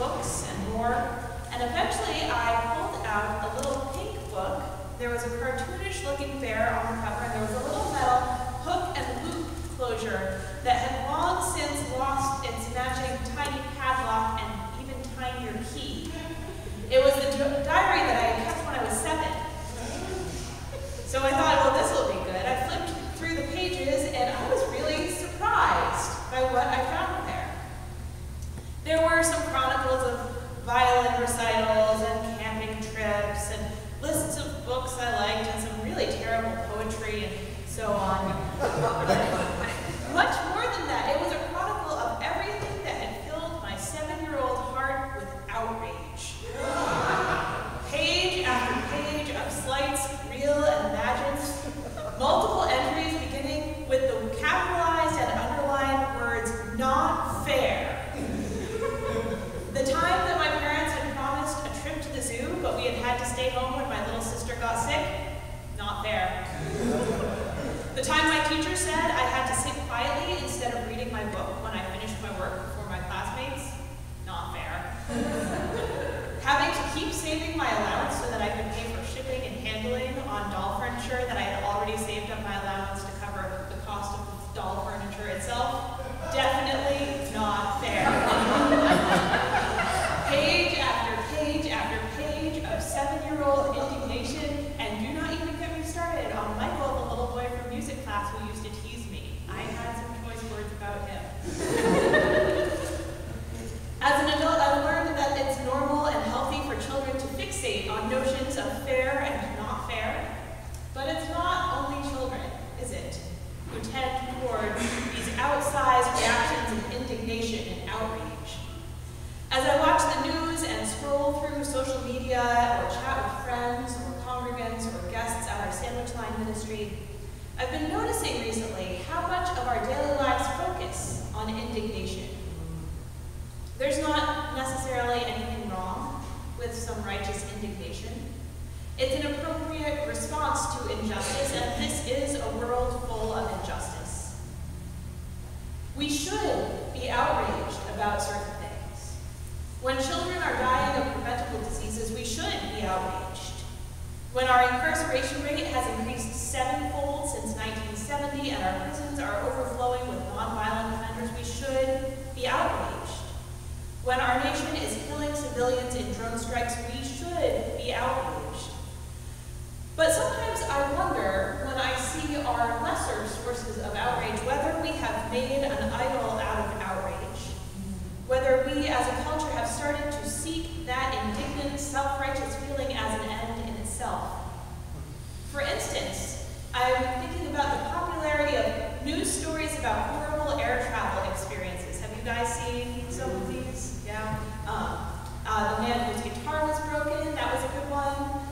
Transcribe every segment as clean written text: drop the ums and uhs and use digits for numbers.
books and more, and eventually I pulled out a little pink book. There was a cartoonish-looking bear on the cover, and there was a little metal hook and loop closure that had long since lost its matching tiny padlock and even tinier key. It was the diary that I had kept when I was 7. So I thought, well, this will be good. I flipped through the pages, and I was really surprised by what I found there. There were some chronicles of violin recitals and camping trips and lists of books I liked and some really terrible poetry and so on. Much more than that, it was a chronicle of everything that had filled my 7-year-old heart with outrage. Page after page of slights, real and imagined, multiple entries beginning with the capitalized and underlined words, "not fair." The time that my parents had promised a trip to the zoo, but we had had to stay home when my little sister got sick, not fair. The time my teacher said I had to sit quietly instead of reading my book when I finished my work before my classmates, not fair. Having to keep saving my allowance so that I could pay for shipping and handling on doll furniture that I had already saved up my allowance to cover the cost of the doll furniture itself, definitely not fair. Page after page after page of 7-year-old indignation, and do not even get me started on Michael, the little boy from music class who used to tease me. I had some choice words about him. As an adult, I've learned that it's normal and healthy for children to fixate on notions of fair and not fair, but it's not only children, is it, who tend toward these outsized reactions of indignation and outrage. As I watch the news and scroll through social media or chat with friends or congregants or guests at our sandwich line ministry, I've been noticing recently how much of our daily lives focus on indignation. There's not necessarily anything wrong with some righteous indignation. It's an appropriate response to injustice, and this is a world full of injustice. We should be outraged about certain things. When children are dying of preventable diseases, we shouldn't be outraged. When our incarceration rate has increased 7-fold since 1970 and our prisons are overflowing with nonviolent offenders, we should be outraged. When our nation is killing civilians in drone strikes, we should be outraged. But sometimes I wonder, when I see our lesser sources of outrage, whether we have made an idol out of outrage, whether we as a culture have started to seek that indignant, self-righteous feeling as an end in itself. For instance, I'm thinking about the popularity of news stories about horrible air travel experiences. Have you guys seen some of these? Yeah. The man whose guitar was broken, that was a good one.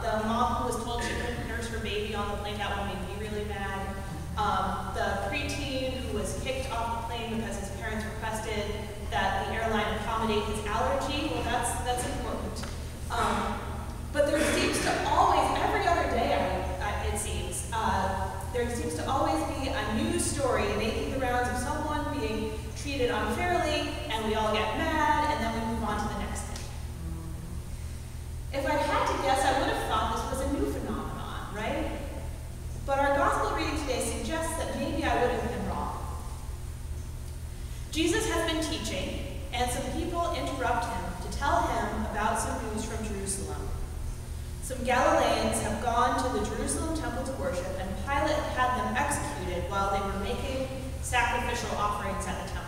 The mom who was told she couldn't nurse her baby on the plane, that one made me really mad. The preteen who was kicked off the plane because his parents requested that the airline accommodate his allergy. Well, that's important. But there seems to always, every other day, it seems, there seems to always be a news story making the rounds of someone being treated unfairly, and we all get mad, and then we move on to the next thing. If I had to guess, I would have thought this was a new phenomenon, right? But our gospel reading today suggests that maybe I would have been wrong. Jesus has been teaching, and some people interrupt him to tell him about some news from Jerusalem. Some Galileans have gone to the Jerusalem temple to worship, and Pilate had them executed while they were making sacrificial offerings at the temple.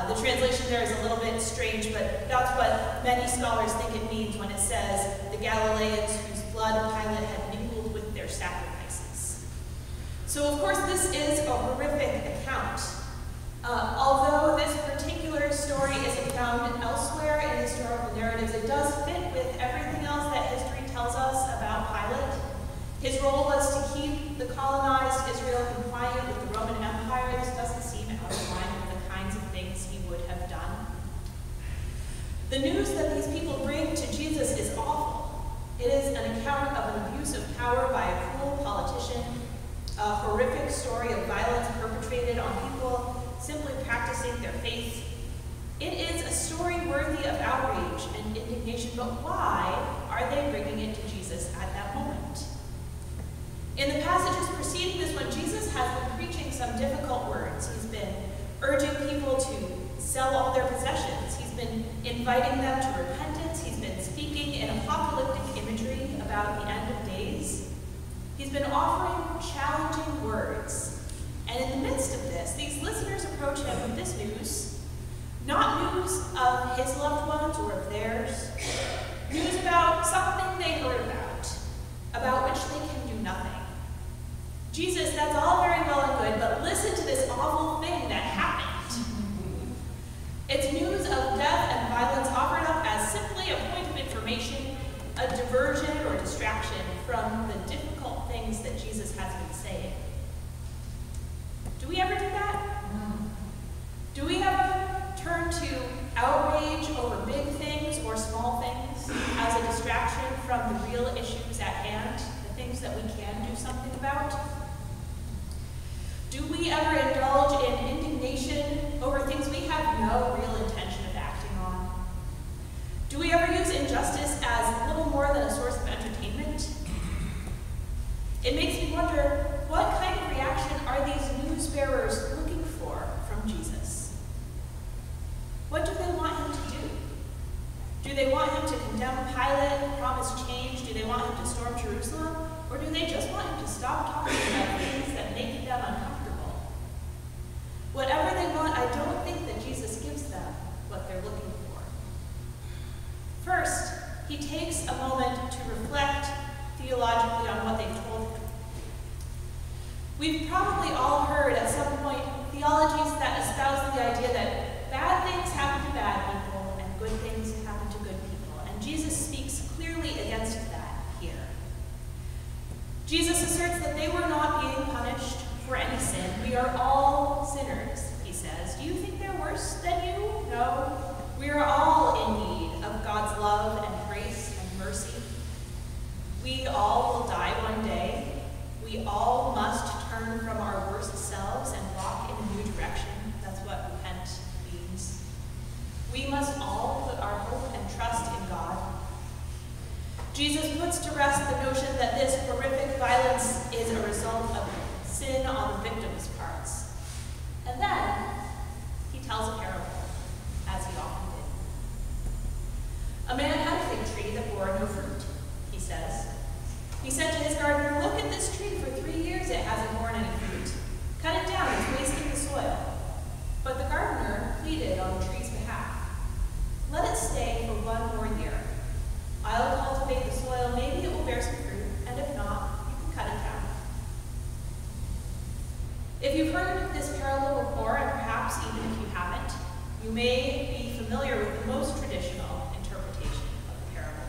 The translation there is a little bit strange, but that's what many scholars think it means when it says the Galileans whose blood Pilate had mingled with their sacrifices. So of course this is a horrific account. Although this particular story isn't found elsewhere in historical narratives, it does fit with everything else that history tells us about Pilate. His role was to keep the colonized Israel compliant with the Roman Empire. This doesn't seem out of line with the kinds of things he would have done. The news that these people bring to Jesus is awful. It is an account of an abuse of power by a cruel politician, a horrific story of violence perpetrated on people simply practicing their faith. It is a story worthy of but why are they bringing it to Jesus at that moment? In the passages preceding this one, Jesus has been preaching some difficult words. He's been urging people to sell all their possessions. He's been inviting them to repentance. He's been speaking in apocalyptic imagery about the end of days. He's been offering challenging words. And in the midst of this, these listeners approach him with this news, not news of his loved ones or of theirs, news about something they heard about which they can do nothing. Jesus, that's all very well and good, but listen to this awful thing that happened. It's news of death and violence offered up as simply a point of information, a diversion or distraction from the difficult things that Jesus has been saying. Do we ever do that? Do we ever turn to outrage over big things or small things as a distraction from the real issues at hand, the things that we can do something about? Do we ever indulge in indignation over things we have no real intention of acting on? Do we ever use injustice as little more than a source of entertainment? It makes me wonder, what kind of reaction are these news bearers looking for from Jesus? What do they want him to do? Do they want him to condemn Pilate and promise change? Do they want him to storm Jerusalem? Or do they just want him to stop talking about things that make them uncomfortable? Whatever they want, I don't think that Jesus gives them what they're looking for. First, he takes a moment to reflect theologically on what they've told him. We've probably all heard at some point theologies that espouse the idea that bad things happen to bad people and good things happen to good people. And Jesus speaks clearly against that here. Jesus asserts that they were not being punished for any sin. We are all sinners, he says. Do you think they're worse than you? No. We are all in need of God's love and grace and mercy. We all will die one day. We all must turn from our worst selves and walk in a new direction. That's what repent means. We must all put our hope and trust in God. Jesus puts to rest the notion that this horrific violence is a result of sin on the victim's parts. And then he tells a parable, as he often did. A man had a fig tree that bore no fruit, he says. He said to his gardener, "Look at this tree. For 3 years it hasn't borne any fruit. Cut it down, it's wasting the soil." But the gardener pleaded on the tree's behalf. "Let it stay for 1 more year. I'll cultivate the soil, maybe it will bear some fruit, and if not, you can cut it down." If you've heard this parable before, and perhaps even if you haven't, you may be familiar with the most traditional interpretation of the parable.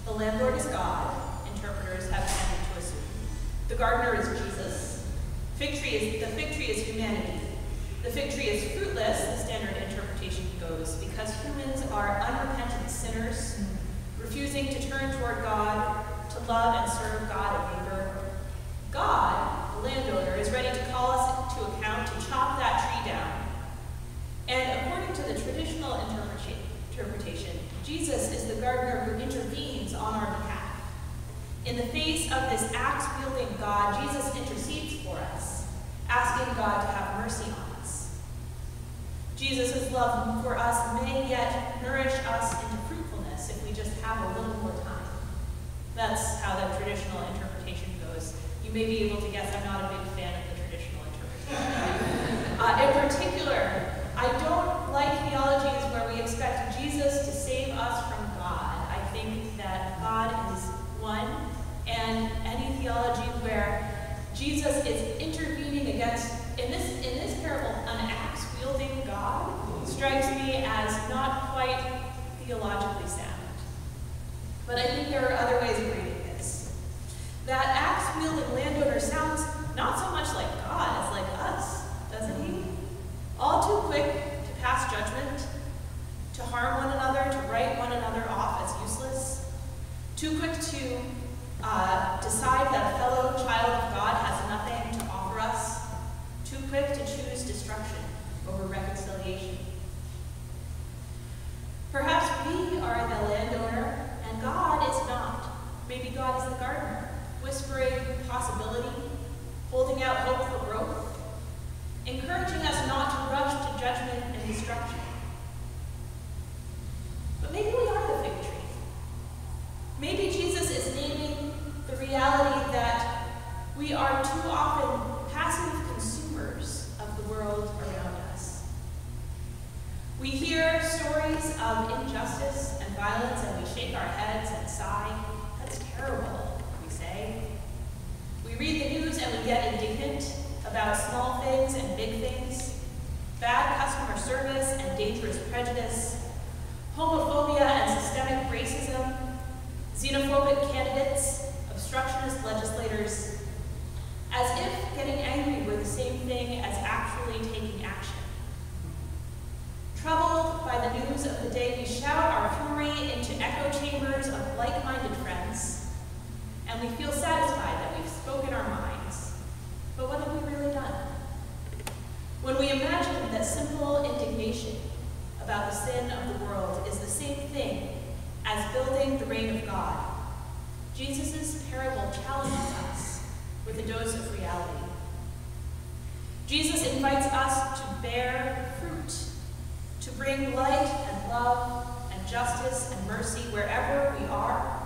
The landlord is God, interpreters have tended to assume. The gardener is Jesus. The fig tree is humanity. The fig tree is fruitless, the standard interpretation goes, because humans are unrepentant sinners, refusing to turn toward God, to love and serve God and neighbor. God, the landowner, is ready to call us to account, to chop that tree down. And according to the traditional interpretation, Jesus is the gardener who intervenes on our behalf. In the face of this axe-wielding God, Jesus intercedes for us, asking God to have mercy on us. Jesus' love for us may yet nourish us into fruitfulness if we just have a little more time. That's how the traditional interpretation goes. You may be able to guess I'm not a big fan of the traditional interpretation. In particular, I don't like theologies where we expect Jesus to save us from God. I think that God is one, and any theology where Jesus is intervening against, in this parable, an axe-wielding God strikes me as not quite theologically sound. But I think there are other ways of reading this. That axe-wielding landowner sounds not so much like God as like us, doesn't he? All too quick to pass judgment, to harm one another, to write one another off as useless, too quick to decide that a fellow child of God has nothing to offer us, too quick to choose destruction over reconciliation. Perhaps we are the landowner Maybe God is the gardener, whispering possibility, holding out hope for growth, encouraging us not to rush to judgment and destruction. But maybe we are the fig tree. Maybe Jesus is naming the reality that we are too often passive consumers of the world around us. We hear stories of injustice and violence and we shake our heads and sigh. That's terrible, we say. We read the news and we get indignant about small things and big things, bad customer service and dangerous prejudice, homophobia and systemic racism, xenophobic candidates, obstructionist legislators, as if getting angry were the same thing as actually taking action. Troubled by the news of the day, we shout our fury into echo chambers of like-minded friends, and we feel satisfied that we've spoken our minds. But what have we really done? When we imagine that simple indignation about the sin of the world is the same thing as building the reign of God, Jesus' parable challenges us with a dose of reality. Jesus invites us to bear fruit, to bring light and love and justice and mercy wherever we are,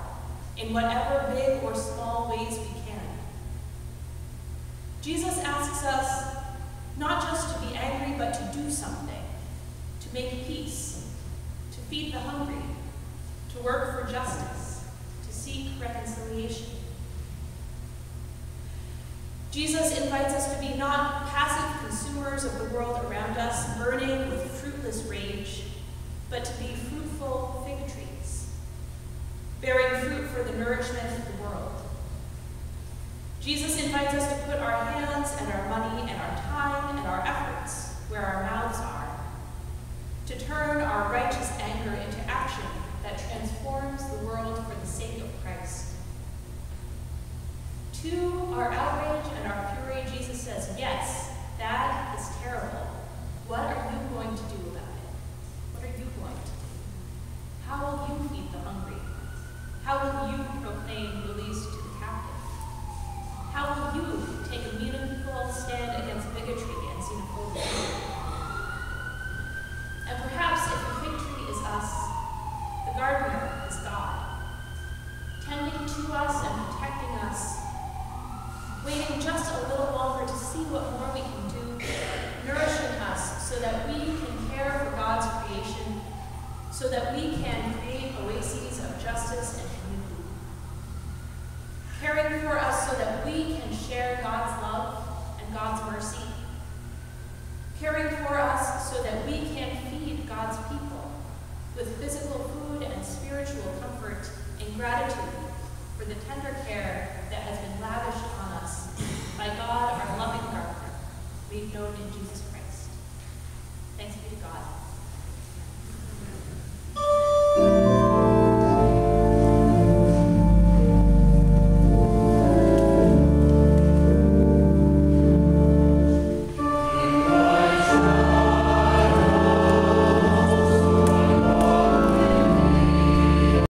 in whatever big or small ways we can. Jesus asks us not just to be angry, but to do something, to make peace, to feed the hungry, to work for justice, to seek reconciliation. Jesus invites us to be not passive consumers of the world around us, burning with fruitless rage, but to be fruitful fig trees, bearing fruit for the nourishment of the world. Jesus invites us to put our hands and our money and our time and our efforts where our mouths are, to turn our righteous anger into action that transforms the world for the sake of Christ. To our outrage and our fury, Jesus says, yes, that is terrible. What are you going to do about it? What are you going to do? How will you feed the hungry? How will you proclaim release to the captive? How will you take a meaningful stand against bigotry and xenophobia? And perhaps if the fig tree is us, the gardener is God, tending to us and protecting us, waiting just a little longer to see what more we can do, nourishing us so that we can care for God's creation, so that we can create oases of justice and community. Caring for us so that we can share God's love and God's mercy. Caring for us so that we can feed God's people with physical food and spiritual comfort and gratitude for the tender care that has been lavished on us by God, our loving gardener, we've known in Jesus Christ.